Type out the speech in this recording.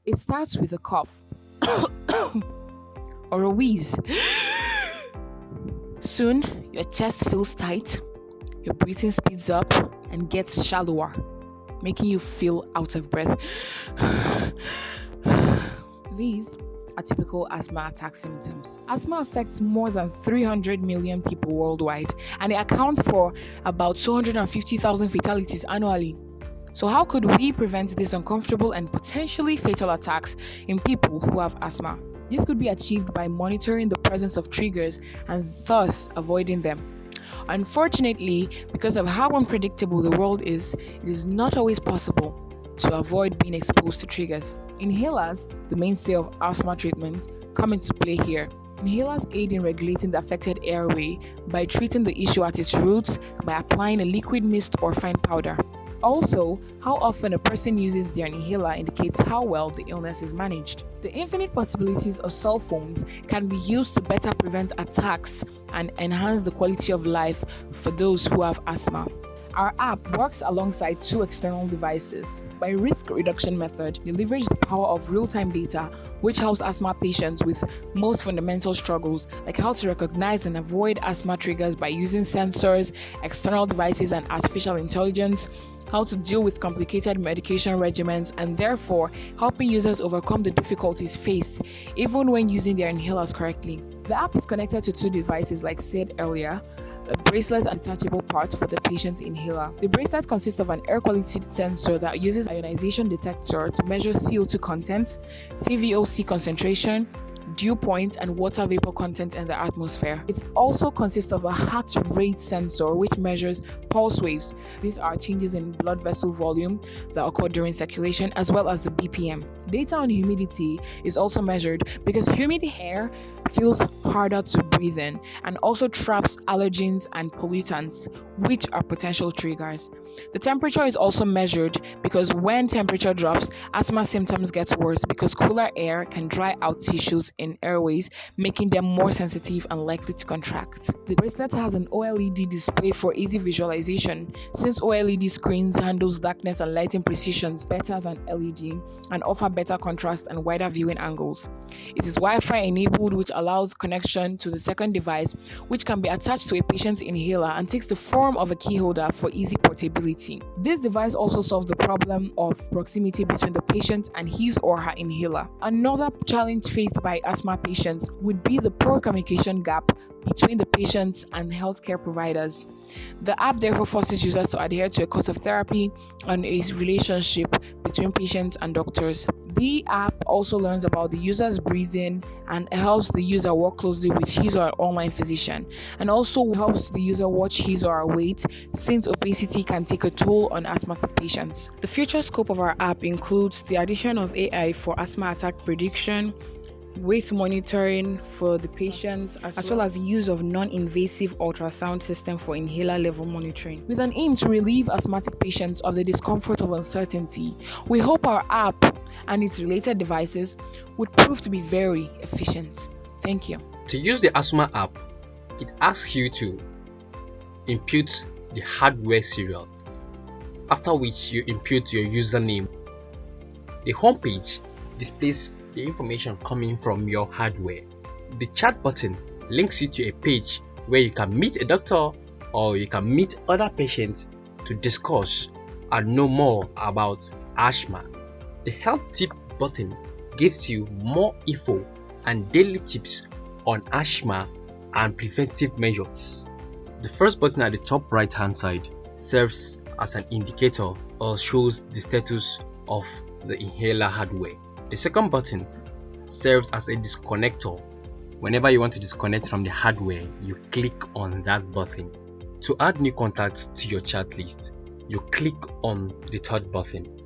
It starts with a cough or a wheeze. Soon, your chest feels tight, your breathing speeds up and gets shallower, making you feel out of breath. These are typical asthma attack symptoms. Asthma affects more than 300 million people worldwide, and it accounts for about 250,000 fatalities annually. So how could we prevent these uncomfortable and potentially fatal attacks in people who have asthma? This could be achieved by monitoring the presence of triggers and thus avoiding them. Unfortunately, because of how unpredictable the world is, it is not always possible to avoid being exposed to triggers. Inhalers, the mainstay of asthma treatment, come into play here. Inhalers aid in regulating the affected airway by treating the issue at its roots by applying a liquid mist or fine powder. Also, how often a person uses their inhaler indicates how well the illness is managed. The infinite possibilities of cell phones can be used to better prevent attacks and enhance the quality of life for those who have asthma. Our app works alongside two external devices. By risk reduction method, they leverage the power of real-time data, which helps asthma patients with most fundamental struggles, like how to recognize and avoid asthma triggers by using sensors, external devices, and artificial intelligence, how to deal with complicated medication regimens, and therefore helping users overcome the difficulties faced even when using their inhalers correctly. The app is connected to two devices, like said earlier, a bracelet and detachable parts for the patient's inhaler. The bracelet consists of an air quality sensor that uses ionization detector to measure CO2 content, TVOC concentration, dew point, and water vapor content in the atmosphere. It also consists of a heart rate sensor which measures pulse waves. These are changes in blood vessel volume that occur during circulation, as well as the BPM. Data on humidity is also measured because humid air feels harder to breathe in and also traps allergens and pollutants, which are potential triggers. The temperature is also measured because when temperature drops, asthma symptoms get worse because cooler air can dry out tissues in airways, making them more sensitive and likely to contract. The bracelet has an OLED display for easy visualization, since OLED screens handles darkness and lighting precisions better than LED and offer better contrast and wider viewing angles. It is Wi-Fi enabled, which allows connection to the second device, which can be attached to a patient's inhaler and takes the form of a key holder for easy portability. This device also solves the problem of proximity between the patient and his or her inhaler. Another challenge faced by asthma patients would be the poor communication gap between the patients and healthcare providers. The app therefore forces users to adhere to a course of therapy and a relationship between patients and doctors. The app also learns about the user's breathing and helps the user work closely with his or her online physician, and also helps the user watch his or her weight, since obesity can take a toll on asthmatic patients. The future scope of our app includes the addition of AI for asthma attack prediction, weight monitoring for the patients, as well as the use of non-invasive ultrasound system for inhaler level monitoring. With an aim to relieve asthmatic patients of the discomfort of uncertainty, we hope our app and its related devices would prove to be very efficient. Thank you. To use the ASUMA app, it asks you to input the hardware serial, after which you input your username. The homepage displays the information coming from your hardware. The chat button links you to a page where you can meet a doctor or you can meet other patients to discuss and know more about asthma. The health tip button gives you more info and daily tips on asthma and preventive measures. The first button at the top right hand side serves as an indicator or shows the status of the inhaler hardware. The second button serves as a disconnector. Whenever you want to disconnect from the hardware, you click on that button. To add new contacts to your chat list, you click on the third button.